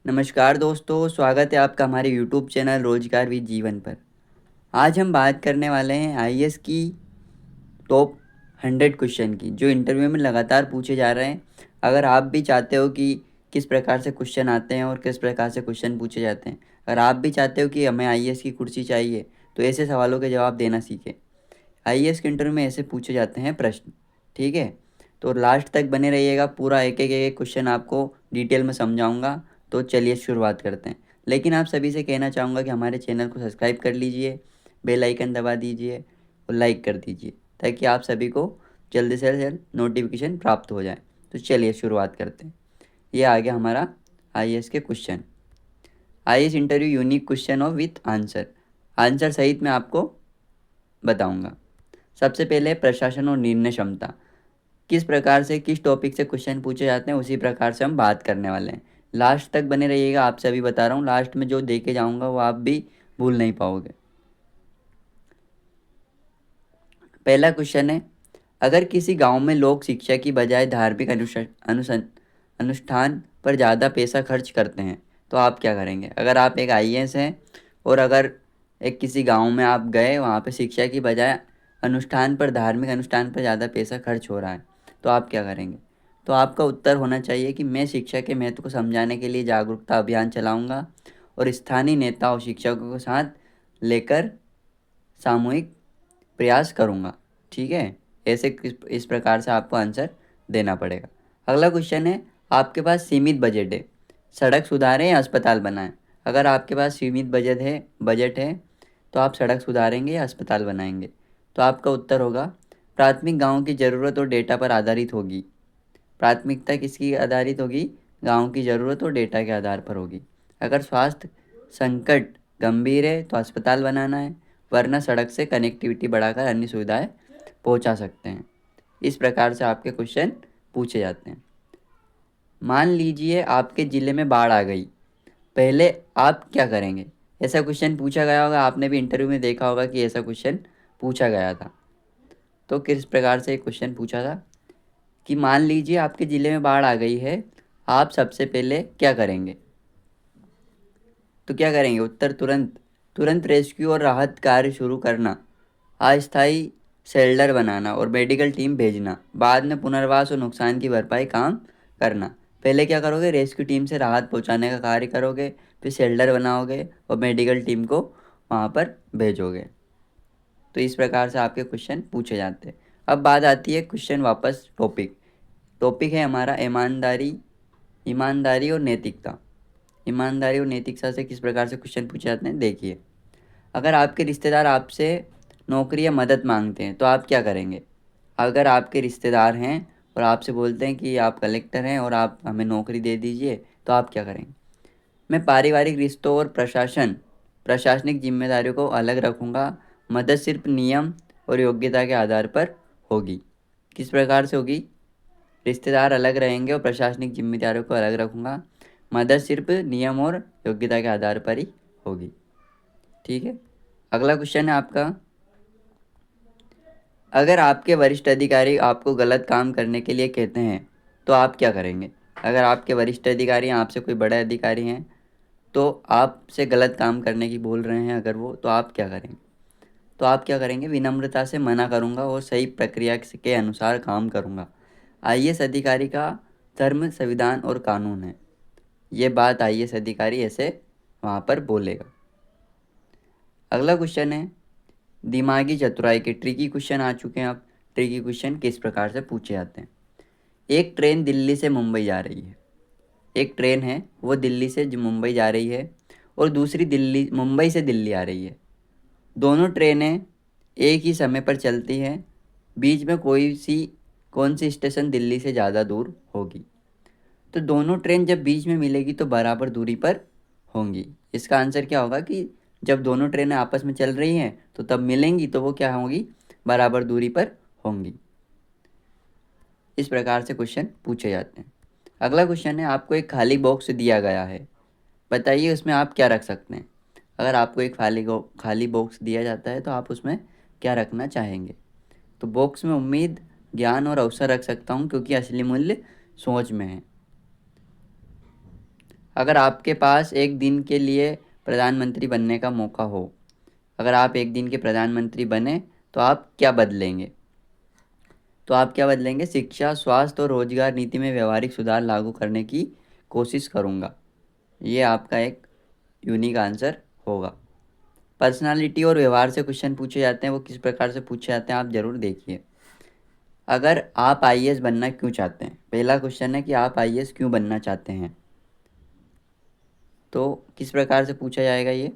नमस्कार दोस्तों, स्वागत है आपका हमारे यूट्यूब चैनल रोजगार विद जीवन पर। आज हम बात करने वाले हैं आईएएस की टॉप 100 क्वेश्चन की, जो इंटरव्यू में लगातार पूछे जा रहे हैं। अगर आप भी चाहते हो कि किस प्रकार से क्वेश्चन आते हैं और किस प्रकार से क्वेश्चन पूछे जाते हैं, अगर आप भी चाहते हो कि हमें आईएएस की कुर्सी चाहिए, तो ऐसे सवालों के जवाब देना सीखें। आईएएस के इंटरव्यू में ऐसे पूछे जाते हैं प्रश्न, ठीक है। तो लास्ट तक बने रहिएगा, पूरा एक एक क्वेश्चन आपको डिटेल में समझाऊंगा। तो चलिए शुरुआत करते हैं। लेकिन आप सभी से कहना चाहूँगा कि हमारे चैनल को सब्सक्राइब कर लीजिए, बेल आइकन दबा दीजिए और लाइक कर दीजिए, ताकि आप सभी को जल्द से जल्द नोटिफिकेशन प्राप्त हो जाए। तो चलिए शुरुआत करते हैं। ये आ गया हमारा आईएएस के question. IAS interview unique question और विथ आंसर, आंसर सहित मैं आपको बताऊंगा। सबसे पहले प्रशासन और निर्णय क्षमता, किस प्रकार से किस टॉपिक से क्वेश्चन पूछे जाते हैं उसी प्रकार से हम बात करने वाले हैं। लास्ट तक बने रहिएगा, आपसे अभी बता रहा हूँ, लास्ट में जो दे के जाऊँगा वो आप भी भूल नहीं पाओगे। पहला क्वेश्चन है, अगर किसी गांव में लोग शिक्षा की बजाय धार्मिक अनुष्ठान पर ज़्यादा पैसा खर्च करते हैं, तो आप क्या करेंगे। अगर आप एक आईएएस हैं और अगर एक किसी गांव में आप गए, वहाँ पे शिक्षा की बजाय धार्मिक अनुष्ठान पर ज़्यादा पैसा खर्च हो रहा है, तो आप क्या करेंगे। तो आपका उत्तर होना चाहिए कि मैं शिक्षा के महत्व को समझाने के लिए जागरूकता अभियान चलाऊँगा और स्थानीय नेता और शिक्षकों के साथ लेकर सामूहिक प्रयास करूँगा, ठीक है। ऐसे इस प्रकार से आपको आंसर देना पड़ेगा। अगला क्वेश्चन है, आपके पास सीमित बजट है, सड़क सुधारें या अस्पताल बनाएं। अगर आपके पास सीमित बजट है तो आप सड़क सुधारेंगे या अस्पताल बनाएंगे। तो आपका उत्तर होगा, प्राथमिक गांव की ज़रूरत और डेटा पर आधारित होगी। प्राथमिकता किसकी आधारित होगी, गांव की ज़रूरत और डेटा के आधार पर होगी। अगर स्वास्थ्य संकट गंभीर है तो अस्पताल बनाना है, वरना सड़क से कनेक्टिविटी बढ़ाकर अन्य सुविधाएं पहुंचा सकते हैं। इस प्रकार से आपके क्वेश्चन पूछे जाते हैं। मान लीजिए आपके ज़िले में बाढ़ आ गई, पहले आप क्या करेंगे। ऐसा क्वेश्चन पूछा गया होगा, आपने भी इंटरव्यू में देखा होगा कि ऐसा क्वेश्चन पूछा गया था। तो किस प्रकार से क्वेश्चन पूछा था कि मान लीजिए आपके ज़िले में बाढ़ आ गई है, आप सबसे पहले क्या करेंगे। तो क्या करेंगे, उत्तर तुरंत तुरंत रेस्क्यू और राहत कार्य शुरू करना, अस्थायी शेल्टर बनाना और मेडिकल टीम भेजना, बाद में पुनर्वास और नुकसान की भरपाई काम करना। पहले क्या करोगे, रेस्क्यू टीम से राहत पहुंचाने का कार्य करोगे, फिर शेल्टर बनाओगे और मेडिकल टीम को वहां पर भेजोगे। तो इस प्रकार से आपके क्वेश्चन पूछे जाते हैं। अब बात आती है क्वेश्चन वापस टॉपिक टॉपिक है हमारा ईमानदारी ईमानदारी और नैतिकता। ईमानदारी और नैतिकता से किस प्रकार से क्वेश्चन पूछे जाते हैं, देखिए। अगर आपके रिश्तेदार आपसे नौकरी या मदद मांगते हैं तो आप क्या करेंगे। अगर आपके रिश्तेदार हैं और आपसे बोलते हैं कि आप कलेक्टर हैं और आप हमें नौकरी दे दीजिए, तो आप क्या करेंगे। मैं पारिवारिक रिश्तों और प्रशासनिक जिम्मेदारियों को अलग रखूँगा। मदद सिर्फ नियम और योग्यता के आधार पर होगी। किस प्रकार से होगी, रिश्तेदार अलग रहेंगे और प्रशासनिक जिम्मेदारियों को अलग रखूँगा। मदद सिर्फ नियम और योग्यता के आधार पर ही होगी, ठीक है। अगला क्वेश्चन है आपका, अगर आपके वरिष्ठ अधिकारी आपको गलत काम करने के लिए कहते हैं तो आप क्या करेंगे। अगर आपके वरिष्ठ अधिकारी आपसे कोई बड़े अधिकारी हैं तो आपसे गलत काम करने की बोल रहे हैं अगर वो, तो आप क्या करेंगे। तो आप क्या करेंगे, विनम्रता से मना करूंगा और सही प्रक्रिया के अनुसार काम करूंगा। आईएएस अधिकारी का धर्म संविधान और कानून है, ये बात आईएएस अधिकारी ऐसे वहाँ पर बोलेगा। अगला क्वेश्चन है, दिमागी चतुराई के ट्रिकी क्वेश्चन आ चुके हैं। अब ट्रिकी क्वेश्चन किस प्रकार से पूछे जाते हैं। एक ट्रेन दिल्ली से मुंबई जा रही है, एक ट्रेन है वो दिल्ली से मुंबई जा रही है और दूसरी दिल्ली मुंबई से दिल्ली आ रही है। दोनों ट्रेनें एक ही समय पर चलती हैं, बीच में कौन सी स्टेशन दिल्ली से ज़्यादा दूर होगी। तो दोनों ट्रेन जब बीच में मिलेगी तो बराबर दूरी पर होंगी। इसका आंसर क्या होगा कि जब दोनों ट्रेनें आपस में चल रही हैं तो तब मिलेंगी तो वो क्या होंगी, बराबर दूरी पर होंगी। इस प्रकार से क्वेश्चन पूछे जाते हैं। अगला क्वेश्चन है, आपको एक खाली बॉक्स दिया गया है, बताइए उसमें आप क्या रख सकते हैं। अगर आपको एक खाली बॉक्स दिया जाता है तो आप उसमें क्या रखना चाहेंगे। तो बॉक्स में उम्मीद, ज्ञान और अवसर रख सकता हूँ, क्योंकि असली मूल्य सोच में है। अगर आपके पास एक दिन के लिए प्रधानमंत्री बनने का मौका हो, अगर आप एक दिन के प्रधानमंत्री बने तो आप क्या बदलेंगे? तो आप क्या बदलेंगे? शिक्षा, स्वास्थ्य और रोजगार नीति में व्यवहारिक सुधार लागू करने की कोशिश करूँगा। ये आपका एक यूनिक आंसर होगा। पर्सनालिटी और व्यवहार से क्वेश्चन पूछे जाते हैं, वो किस प्रकार से पूछे जाते हैं आप ज़रूर देखिए। अगर आप आईएएस बनना क्यों चाहते हैं? पहला क्वेश्चन है कि आप आईएएस क्यों बनना चाहते हैं। तो किस प्रकार से पूछा जाएगा ये?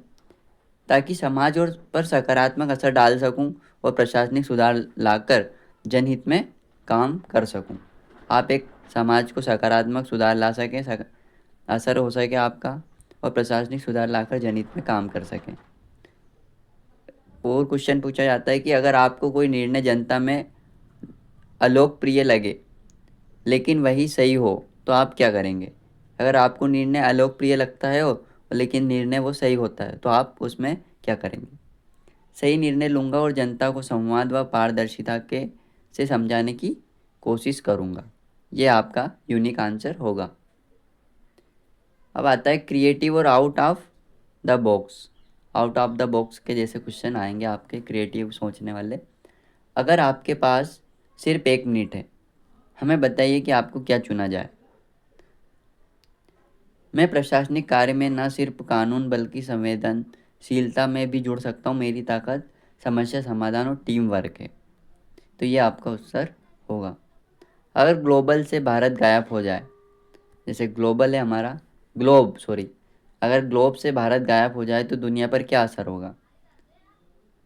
ताकि समाज और पर सकारात्मक असर डाल सकूं और प्रशासनिक सुधार लाकर जनहित में काम कर सकूं। आप एक समाज को सकारात्मक सुधार ला सकें, असर हो सके आपका, और प्रशासनिक सुधार लाकर जनहित में काम कर सकें। और क्वेश्चन पूछा जाता है कि अगर आपको कोई निर्णय जनता में अलोकप्रिय लगे लेकिन वही सही हो तो आप क्या करेंगे? अगर आपको निर्णय अलोकप्रिय लगता है हो लेकिन निर्णय वो सही होता है तो आप उसमें क्या करेंगे? सही निर्णय लूँगा और जनता को संवाद व पारदर्शिता के से समझाने की कोशिश करूँगा। ये आपका यूनिक आंसर होगा। अब आता है क्रिएटिव और out of the box. Out of the box के जैसे क्वेश्चन आएंगे आपके, क्रिएटिव सोचने वाले। अगर आपके पास सिर्फ 1 मिनट है, हमें बताइए कि आपको क्या चुना जाए। मैं प्रशासनिक कार्य में न सिर्फ कानून बल्कि संवेदनशीलता में भी जुड़ सकता हूँ। मेरी ताकत समस्या समाधान और टीम वर्क है। तो ये आपका उत्तर होगा। अगर ग्लोबल से भारत गायब हो जाए, जैसे ग्लोबल है हमारा, ग्लोब सॉरी, अगर ग्लोब से भारत गायब हो जाए तो दुनिया पर क्या असर होगा?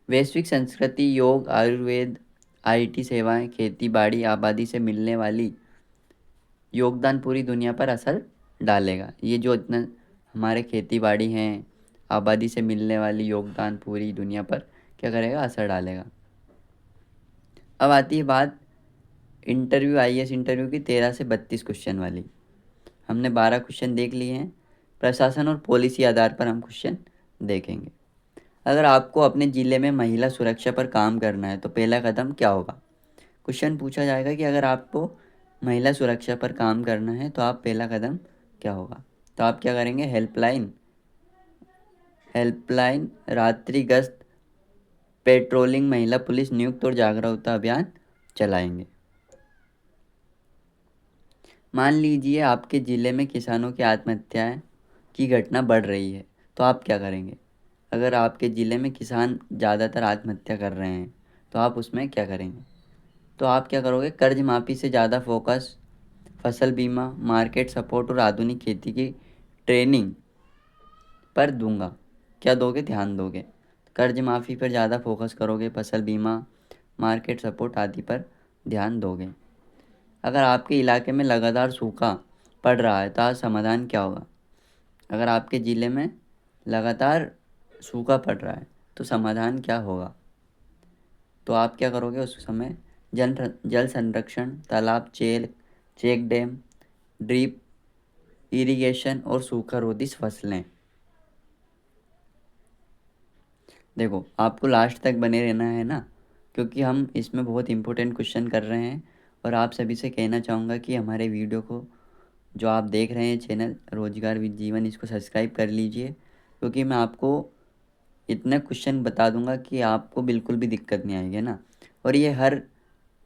वैश्विक संस्कृति, योग, आयुर्वेद, आईटी सेवाएं, खेती बाड़ी, आबादी से मिलने वाली योगदान पूरी दुनिया पर असर डालेगा। ये जो इतना हमारे खेती बाड़ी हैं, आबादी से मिलने वाली योगदान पूरी दुनिया पर क्या करेगा? असर डालेगा। अब आती है बात इंटरव्यू, आईएएस इंटरव्यू की 13 से 32 क्वेश्चन वाली। हमने 12 क्वेश्चन देख लिए हैं। प्रशासन और पॉलिसी आधार पर हम क्वेश्चन देखेंगे। अगर आपको अपने ज़िले में महिला सुरक्षा पर काम करना है तो पहला कदम क्या होगा? क्वेश्चन पूछा जाएगा कि अगर आपको महिला सुरक्षा पर काम करना है तो आप पहला कदम क्या होगा? तो आप क्या करेंगे? हेल्पलाइन, रात्रि गश्त, पेट्रोलिंग, महिला पुलिस नियुक्त और जागरूकता अभियान चलाएंगे। मान लीजिए आपके ज़िले में किसानों की आत्महत्याएं की घटना बढ़ रही है तो आप क्या करेंगे? अगर आपके ज़िले में किसान ज़्यादातर आत्महत्या कर रहे हैं तो आप उसमें क्या करेंगे? तो आप क्या करोगे? कर्ज माफ़ी से ज़्यादा फोकस, फसल बीमा, मार्केट सपोर्ट और आधुनिक खेती की ट्रेनिंग पर दूंगा। क्या दोगे? ध्यान दोगे। कर्ज माफ़ी पर ज़्यादा फोकस करोगे, फसल बीमा, मार्केट सपोर्ट आदि पर ध्यान दोगे। अगर आपके इलाके में लगातार सूखा पड़ रहा है तो आज समाधान क्या होगा? अगर आपके ज़िले में लगातार सूखा पड़ रहा है तो समाधान क्या होगा? तो आप क्या करोगे उस समय? जल संरक्षण, तालाब, चेक डैम, ड्रिप इरिगेशन और सूखा रोधी फसलें। देखो आपको लास्ट तक बने रहना है ना, क्योंकि हम इसमें बहुत इंपॉर्टेंट क्वेश्चन कर रहे हैं। और आप सभी से कहना चाहूँगा कि हमारे वीडियो को जो आप देख रहे हैं चैनल रोजगार विद जीवन, इसको सब्सक्राइब कर लीजिए, क्योंकि मैं आपको इतने क्वेश्चन बता दूंगा कि आपको बिल्कुल भी दिक्कत नहीं आएगी ना। और ये हर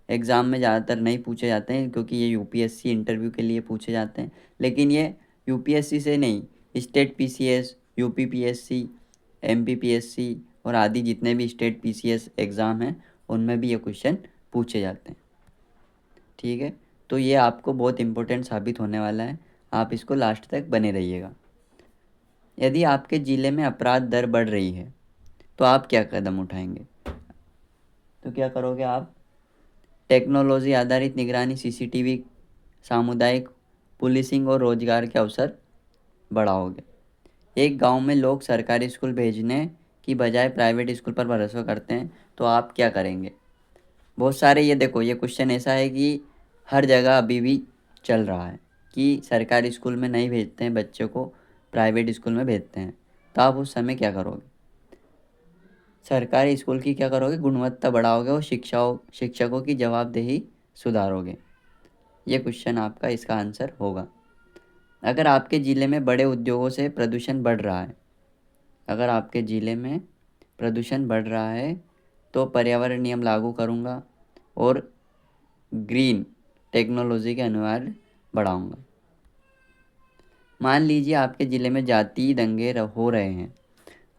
एग्ज़ाम में ज़्यादातर नहीं पूछे जाते हैं क्योंकि ये यूपीएससी इंटरव्यू के लिए पूछे जाते हैं। लेकिन ये यूपीएससी से नहीं, state PCS, UP PSC, MP PSC और आदि जितने भी स्टेट पीसीएस एग्ज़ाम हैं उनमें भी ये क्वेश्चन पूछे जाते हैं। ठीक है, तो ये आपको बहुत इम्पोर्टेंट साबित होने वाला है। आप इसको लास्ट तक बने रहिएगा। यदि आपके ज़िले में अपराध दर बढ़ रही है तो आप क्या कदम उठाएंगे? तो क्या करोगे आप? टेक्नोलॉजी आधारित निगरानी, सीसीटीवी, सामुदायिक पुलिसिंग और रोजगार के अवसर बढ़ाओगे। एक गांव में लोग सरकारी स्कूल भेजने की बजाय प्राइवेट स्कूल पर भरोसा करते हैं तो आप क्या करेंगे? बहुत सारे, ये देखो ये क्वेश्चन ऐसा है कि हर जगह अभी भी चल रहा है कि सरकारी स्कूल में नहीं भेजते हैं बच्चों को, प्राइवेट स्कूल में भेजते हैं। तो आप उस समय क्या करोगे? सरकारी स्कूल की क्या करोगे? गुणवत्ता बढ़ाओगे और शिक्षकों की जवाबदेही सुधारोगे। ये क्वेश्चन आपका इसका आंसर होगा। अगर आपके ज़िले में बड़े उद्योगों से प्रदूषण बढ़ रहा है, अगर आपके ज़िले में प्रदूषण बढ़ रहा है तो पर्यावरण नियम लागू करूँगा और ग्रीन टेक्नोलॉजी के अनिवार्य बढ़ाऊँगा। मान लीजिए आपके ज़िले में जातीय दंगे हो रहे हैं,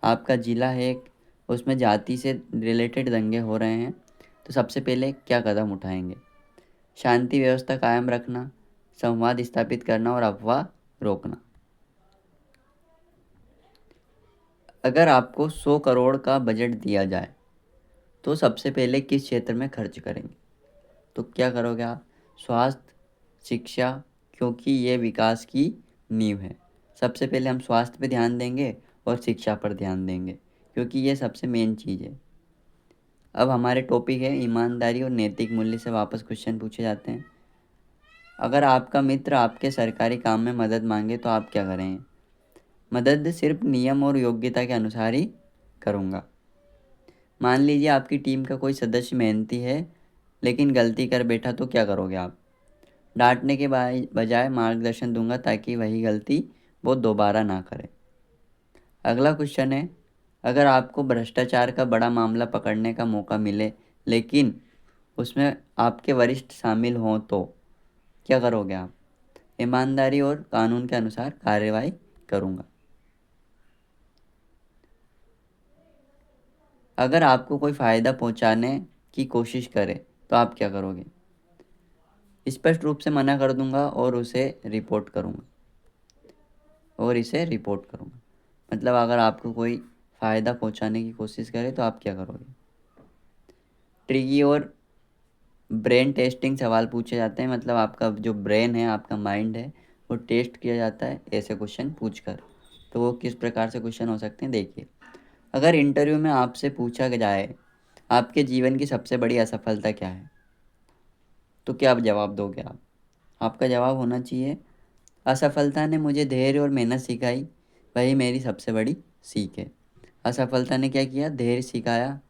आपका ज़िला है एक, उसमें जाति से रिलेटेड दंगे हो रहे हैं, तो सबसे पहले क्या कदम उठाएंगे? शांति व्यवस्था कायम रखना, संवाद स्थापित करना और अफवाह रोकना। अगर आपको 100 करोड़ का बजट दिया जाए तो सबसे पहले किस क्षेत्र में खर्च करेंगे? तो क्या करोगे आप? स्वास्थ्य, शिक्षा, क्योंकि ये विकास की नींव है। सबसे पहले हम स्वास्थ्य पे ध्यान देंगे और शिक्षा पर ध्यान देंगे, क्योंकि ये सबसे मेन चीज़ है। अब हमारे टॉपिक है ईमानदारी और नैतिक मूल्य से वापस क्वेश्चन पूछे जाते हैं। अगर आपका मित्र आपके सरकारी काम में मदद मांगे तो आप क्या करेंगे? मदद सिर्फ नियम और योग्यता के अनुसार ही करूँगा। मान लीजिए आपकी टीम का कोई सदस्य मेहनती है लेकिन गलती कर बैठा तो क्या करोगे आप? डांटने के बजाय मार्गदर्शन दूंगा ताकि वही गलती वो दोबारा ना करे। अगला क्वेश्चन है, अगर आपको भ्रष्टाचार का बड़ा मामला पकड़ने का मौका मिले लेकिन उसमें आपके वरिष्ठ शामिल हों तो क्या करोगे आप? ईमानदारी और कानून के अनुसार कार्रवाई करूँगा। अगर आपको कोई फ़ायदा पहुँचाने की कोशिश करे तो आप क्या करोगे? स्पष्ट रूप से मना कर दूंगा और इसे रिपोर्ट करूँगा। मतलब अगर आपको कोई फ़ायदा पहुँचाने की कोशिश करे तो आप क्या करोगे? ट्रिकी और ब्रेन टेस्टिंग सवाल पूछे जाते हैं, मतलब आपका जो ब्रेन है, आपका माइंड है, वो टेस्ट किया जाता है ऐसे क्वेश्चन पूछकर। तो वो किस प्रकार से क्वेश्चन हो सकते हैं देखिए। अगर इंटरव्यू में आपसे पूछा जाए आपके जीवन की सबसे बड़ी असफलता क्या है, तो क्या आप जवाब दोगे आप? आपका जवाब होना चाहिए, असफलता ने मुझे धैर्य और मेहनत सिखाई, वही मेरी सबसे बड़ी सीख है। असफलता ने क्या किया? धैर्य सिखाया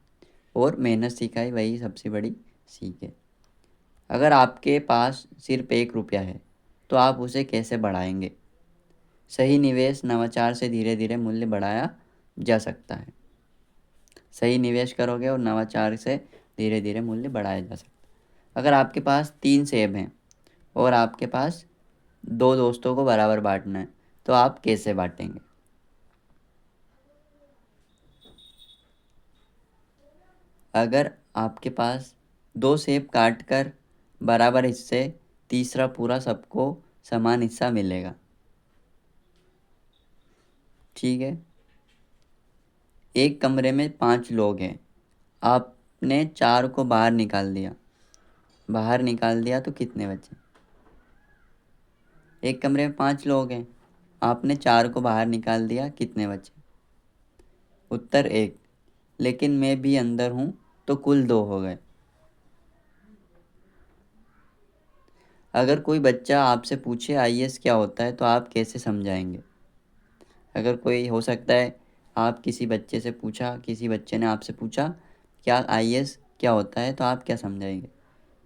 और मेहनत सिखाई, वही सबसे बड़ी सीख है। अगर आपके पास सिर्फ 1 रुपया है तो आप उसे कैसे बढ़ाएंगे? सही निवेश नवाचार से धीरे धीरे मूल्य बढ़ाया जा सकता है। सही निवेश करोगे और नवाचार से धीरे धीरे मूल्य बढ़ाया जा सकता है। अगर आपके पास 3 सेब हैं और आपके पास 2 दोस्तों को बराबर बांटना है तो आप कैसे बांटेंगे? अगर आपके पास 2 सेब काट कर बराबर हिस्से, तीसरा पूरा सबको समान हिस्सा मिलेगा। ठीक है। एक कमरे में 5 लोग हैं, आपने 4 को बाहर निकाल दिया तो कितने बचे? एक कमरे में 5 लोग हैं, आपने 4 को बाहर निकाल दिया, कितने बचे? उत्तर 1। लेकिन मैं भी अंदर हूँ तो कुल 2 हो गए। अगर कोई बच्चा आपसे पूछे आईएएस क्या होता है तो आप कैसे समझाएंगे? अगर कोई हो सकता है, आप किसी बच्चे ने आपसे पूछा क्या आईएएस क्या होता है तो आप क्या समझाएंगे?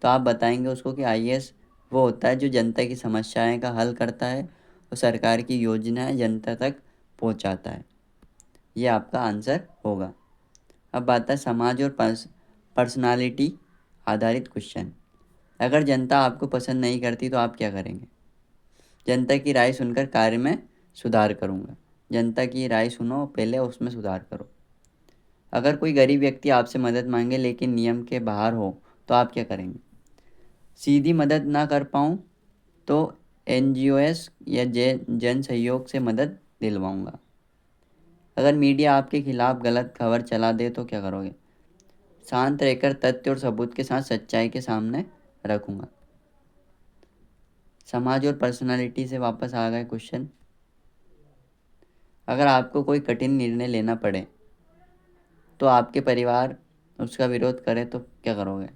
तो आप बताएंगे उसको कि आईएएस वो होता है जो जनता की समस्याएं का हल करता है और सरकार की योजनाएं जनता तक पहुंचाता है। ये आपका आंसर होगा। अब बात है समाज और पर्सनालिटी आधारित क्वेश्चन। अगर जनता आपको पसंद नहीं करती तो आप क्या करेंगे? जनता की राय सुनकर कार्य में सुधार करूँगा। जनता की राय सुनो, पहले उसमें सुधार करो। अगर कोई गरीब व्यक्ति आपसे मदद मांगे लेकिन नियम के बाहर हो तो आप क्या करेंगे? सीधी मदद ना कर पाऊँ तो एनजीओएस या जन सहयोग से मदद दिलवाऊंगा। अगर मीडिया आपके खिलाफ गलत खबर चला दे तो क्या करोगे? शांत रहकर तथ्य और सबूत के साथ सच्चाई के सामने रखूंगा। समाज और पर्सनालिटी से वापस आ गए क्वेश्चन। अगर आपको कोई कठिन निर्णय लेना पड़े तो आपके परिवार उसका विरोध करे तो क्या करोगे?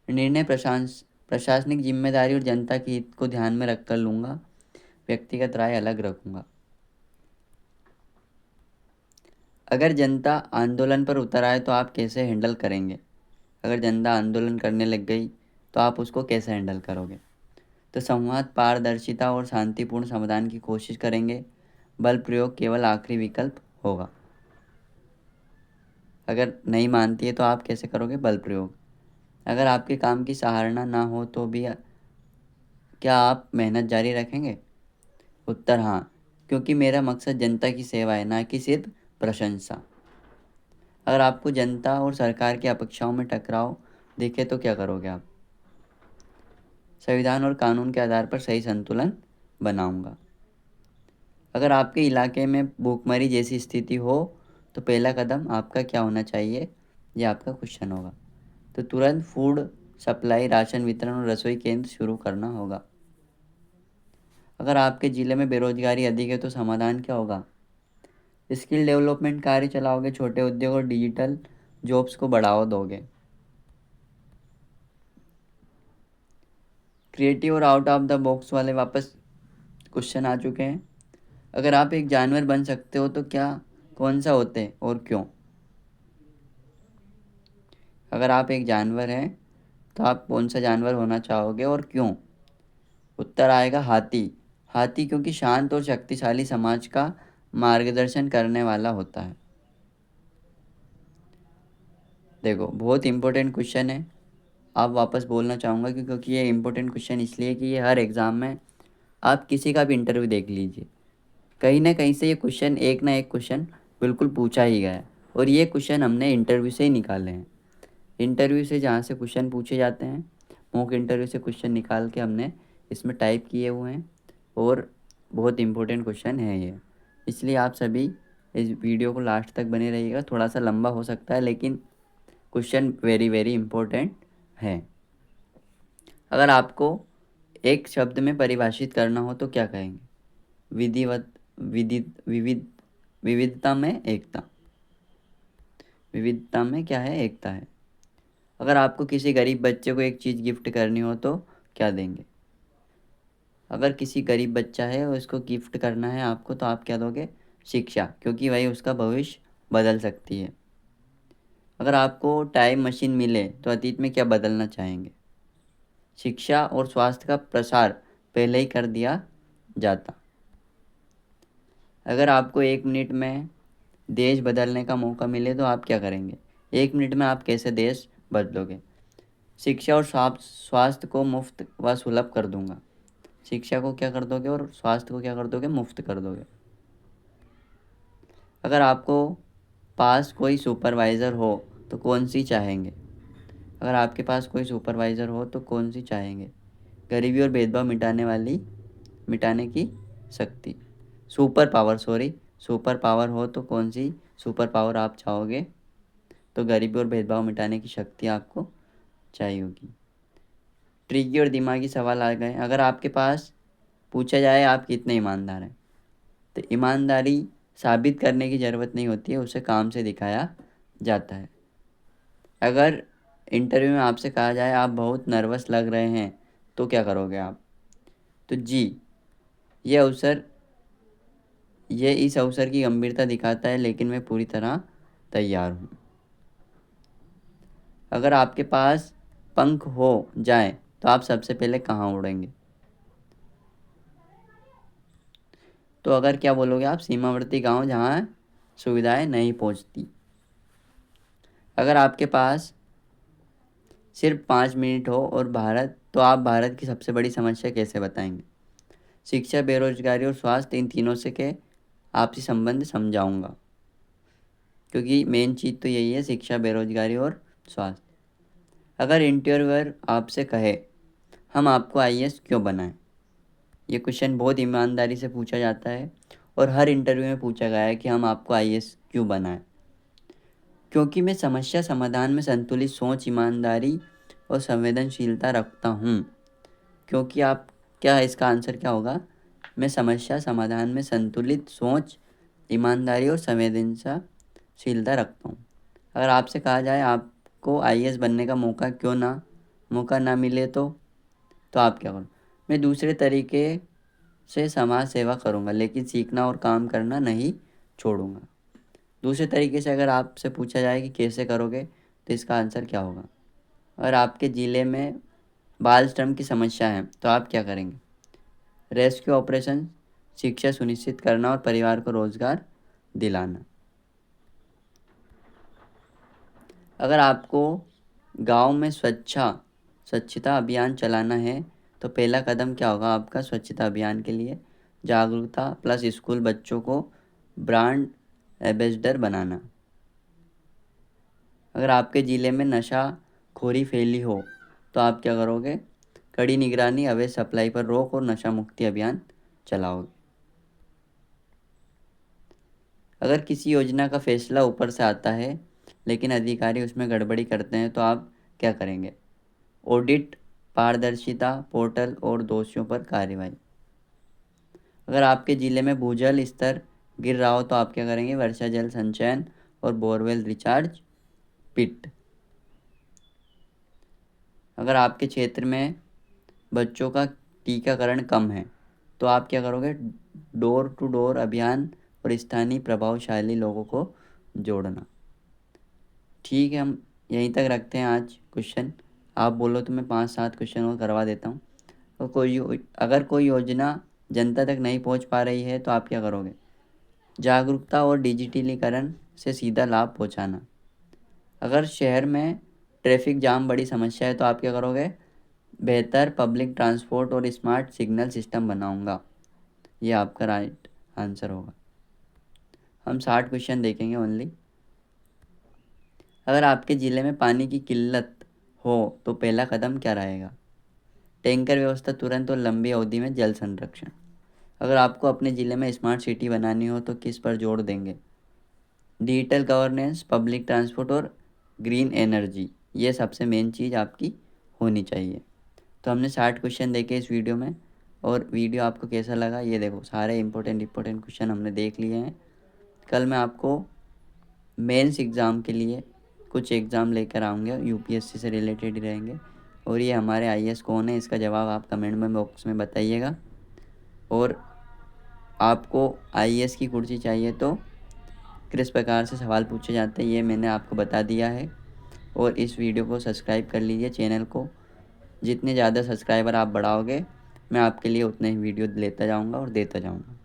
निर्णय प्रशासनिक जिम्मेदारी और जनता के हित को ध्यान में रखकर लूँगा, व्यक्तिगत राय अलग रखूँगा। अगर जनता आंदोलन पर उतर आए तो आप कैसे हैंडल करेंगे? अगर जनता आंदोलन करने लग गई तो आप उसको कैसे हैंडल करोगे? तो संवाद, पारदर्शिता और शांतिपूर्ण समाधान की कोशिश करेंगे। बल प्रयोग केवल आखिरी विकल्प होगा। अगर नहीं मानती है तो आप कैसे करोगे बल प्रयोग? अगर आपके काम की सराहना ना हो तो भी क्या आप मेहनत जारी रखेंगे? उत्तर हाँ, क्योंकि मेरा मकसद जनता की सेवा है, ना कि सिर्फ प्रशंसा। अगर आपको जनता और सरकार की अपेक्षाओं में टकराव दिखे तो क्या करोगे आप? संविधान और कानून के आधार पर सही संतुलन बनाऊंगा। अगर आपके इलाके में भूखमरी जैसी स्थिति हो तो पहला कदम आपका क्या होना चाहिए? ये आपका क्वेश्चन होगा। तो तुरंत फूड सप्लाई, राशन वितरण और रसोई केंद्र शुरू करना होगा। अगर आपके ज़िले में बेरोजगारी अधिक है तो समाधान क्या होगा? स्किल डेवलपमेंट कार्य चलाओगे, छोटे उद्योग और डिजिटल जॉब्स को बढ़ावा दोगे। क्रिएटिव और आउट ऑफ द बॉक्स वाले वापस क्वेश्चन आ चुके हैं। अगर आप एक जानवर बन सकते हो तो क्या, कौन सा होते और क्यों? अगर आप एक जानवर हैं तो आप कौन सा जानवर होना चाहोगे और क्यों? उत्तर आएगा हाथी। हाथी क्योंकि शांत और शक्तिशाली समाज का मार्गदर्शन करने वाला होता है। देखो, बहुत इंपॉर्टेंट क्वेश्चन है। आप वापस बोलना चाहूँगा क्योंकि ये इंपॉर्टेंट क्वेश्चन इसलिए कि ये हर एग्ज़ाम में, आप किसी का भी इंटरव्यू देख लीजिए, कहीं ना कहीं से ये क्वेश्चन, एक ना एक क्वेश्चन बिल्कुल पूछा ही गया है। और ये क्वेश्चन हमने इंटरव्यू से ही निकाले हैं। इंटरव्यू से जहाँ से क्वेश्चन पूछे जाते हैं, मॉक इंटरव्यू से क्वेश्चन निकाल के हमने इसमें टाइप किए हुए हैं। और बहुत इंपॉर्टेंट क्वेश्चन है ये, इसलिए आप सभी इस वीडियो को लास्ट तक बने रहिएगा। थोड़ा सा लंबा हो सकता है लेकिन क्वेश्चन वेरी वेरी इंपॉर्टेंट है। अगर आपको एक शब्द में परिभाषित करना हो तो क्या कहेंगे? विधिवत, विविध, विविधता में एकता। विविधता में क्या है? एकता है। अगर आपको किसी गरीब बच्चे को एक चीज़ गिफ्ट करनी हो तो क्या देंगे? अगर किसी गरीब बच्चा है और उसको गिफ्ट करना है आपको तो आप क्या दोगे? शिक्षा, क्योंकि वही उसका भविष्य बदल सकती है। अगर आपको टाइम मशीन मिले तो अतीत में क्या बदलना चाहेंगे? शिक्षा और स्वास्थ्य का प्रसार पहले ही कर दिया जाता। अगर आपको 1 मिनट में देश बदलने का मौका मिले तो आप क्या करेंगे? 1 मिनट में आप कैसे देश बदलोगे? शिक्षा और स्वास्थ्य को मुफ्त व सुलभ कर दूंगा। शिक्षा को क्या कर दोगे और स्वास्थ्य को क्या कर दोगे? मुफ्त कर दोगे। अगर आपको पास कोई सुपरवाइज़र हो तो कौन सी चाहेंगे? अगर आपके पास कोई सुपरवाइज़र हो तो कौन सी चाहेंगे? गरीबी और भेदभाव मिटाने की शक्ति, super power, sorry, super power हो तो कौन सी सुपर पावर आप चाहोगे? तो गरीबी और भेदभाव मिटाने की शक्ति आपको चाहिए होगी। ट्रिकी और दिमागी सवाल आ गए। अगर आपके पास पूछा जाए आप कितने ईमानदार हैं, तो ईमानदारी साबित करने की ज़रूरत नहीं होती है, उसे काम से दिखाया जाता है। अगर इंटरव्यू में आपसे कहा जाए आप बहुत नर्वस लग रहे हैं तो क्या करोगे आप? तो जी, ये अवसर ये इस अवसर की गंभीरता दिखाता है लेकिन मैं पूरी तरह तैयार हूँ। अगर आपके पास पंख हो जाए तो आप सबसे पहले कहाँ उड़ेंगे? तो अगर क्या बोलोगे आप? सीमावर्ती गांव जहाँ सुविधाएं नहीं पहुँचती। अगर आपके पास सिर्फ 5 मिनट हो और आप भारत की सबसे बड़ी समस्या कैसे बताएंगे? शिक्षा, बेरोजगारी और स्वास्थ्य, इन तीनों से के आपसी संबंध समझाऊंगा, क्योंकि मेन चीज़ तो यही है, शिक्षा, बेरोजगारी और स्वास्थ्य। अगर इंटरव्यूअर आपसे कहे हम आपको आईएएस क्यों बनाएं? ये क्वेश्चन बहुत ईमानदारी से पूछा जाता है और हर इंटरव्यू में पूछा गया है कि हम आपको आईएएस क्यों बनाएं? क्योंकि मैं समस्या समाधान में संतुलित सोच, ईमानदारी और संवेदनशीलता रखता हूँ। क्योंकि आप, क्या इसका आंसर क्या होगा? मैं समस्या समाधान में संतुलित सोच, ईमानदारी और संवेदनशीलता रखता हूँ। अगर आपसे कहा जाए आपको आईएएस बनने का मौका ना मिले तो आप क्या करोगे? मैं दूसरे तरीके से समाज सेवा करूँगा लेकिन सीखना और काम करना नहीं छोड़ूंगा। दूसरे तरीके से अगर आपसे पूछा जाए कि कैसे करोगे तो इसका आंसर क्या होगा? अगर आपके ज़िले में बाल श्रम की समस्या है तो आप क्या करेंगे? रेस्क्यू ऑपरेशन, शिक्षा सुनिश्चित करना और परिवार को रोजगार दिलाना। अगर आपको गांव में स्वच्छता अभियान चलाना है तो पहला कदम क्या होगा आपका स्वच्छता अभियान के लिए? जागरूकता प्लस स्कूल बच्चों को ब्रांड एम्बेसडर बनाना। अगर आपके ज़िले में नशाखोरी फैली हो तो आप क्या करोगे? कड़ी निगरानी, अवैध सप्लाई पर रोक और नशा मुक्ति अभियान चलाओगे। अगर किसी योजना का फैसला ऊपर से आता है लेकिन अधिकारी उसमें गड़बड़ी करते हैं तो आप क्या करेंगे? ऑडिट, पारदर्शिता, पोर्टल और दोषियों पर कार्रवाई। अगर आपके ज़िले में भूजल स्तर गिर रहा हो तो आप क्या करेंगे? वर्षा जल संचयन और बोरवेल रिचार्ज पिट। अगर आपके क्षेत्र में बच्चों का टीकाकरण कम है तो आप क्या करोगे? डोर टू डोर अभियान और स्थानीय प्रभावशाली लोगों को जोड़ना। ठीक है, हम यहीं तक रखते हैं आज क्वेश्चन। आप बोलो तो मैं 5-7 क्वेश्चन और करवा देता हूँ। तो अगर कोई योजना जनता तक नहीं पहुँच पा रही है तो आप क्या करोगे? जागरूकता और डिजिटलीकरण से सीधा लाभ पहुँचाना। अगर शहर में ट्रैफिक जाम बड़ी समस्या है तो आप क्या करोगे? बेहतर पब्लिक ट्रांसपोर्ट और स्मार्ट सिग्नल सिस्टम बनाऊंगा। ये आपका राइट आंसर होगा। हम 60 क्वेश्चन देखेंगे ओनली। अगर आपके ज़िले में पानी की किल्लत हो तो पहला कदम क्या रहेगा? टैंकर व्यवस्था, तुरंत और लंबी अवधि में जल संरक्षण। अगर आपको अपने ज़िले में स्मार्ट सिटी बनानी हो तो किस पर जोर देंगे? डिजिटल गवर्नेंस, पब्लिक ट्रांसपोर्ट और ग्रीन एनर्जी। ये सबसे मेन चीज़ आपकी होनी चाहिए। तो हमने 60 क्वेश्चन देखे इस वीडियो में। और वीडियो आपको कैसा लगा ये देखो, सारे इंपॉर्टेंट क्वेश्चन हमने देख लिए हैं। कल मैं आपको मेंस एग्ज़ाम के लिए कुछ एग्ज़ाम लेकर आऊँगा, यूपीएससी से रिलेटेड ही रहेंगे। और ये हमारे आईएएस कौन है इसका जवाब आप कमेंट में बॉक्स में बताइएगा। और आपको आईएएस की कुर्सी चाहिए तो किस प्रकार से सवाल पूछे जाते हैं ये मैंने आपको बता दिया है। और इस वीडियो को सब्सक्राइब कर लीजिए चैनल को। जितने ज़्यादा सब्सक्राइबर आप बढ़ाओगे मैं आपके लिए उतने ही वीडियो लेता जाऊंगा और देता जाऊंगा।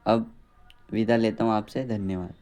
अब विदा लेता हूँ आपसे। धन्यवाद।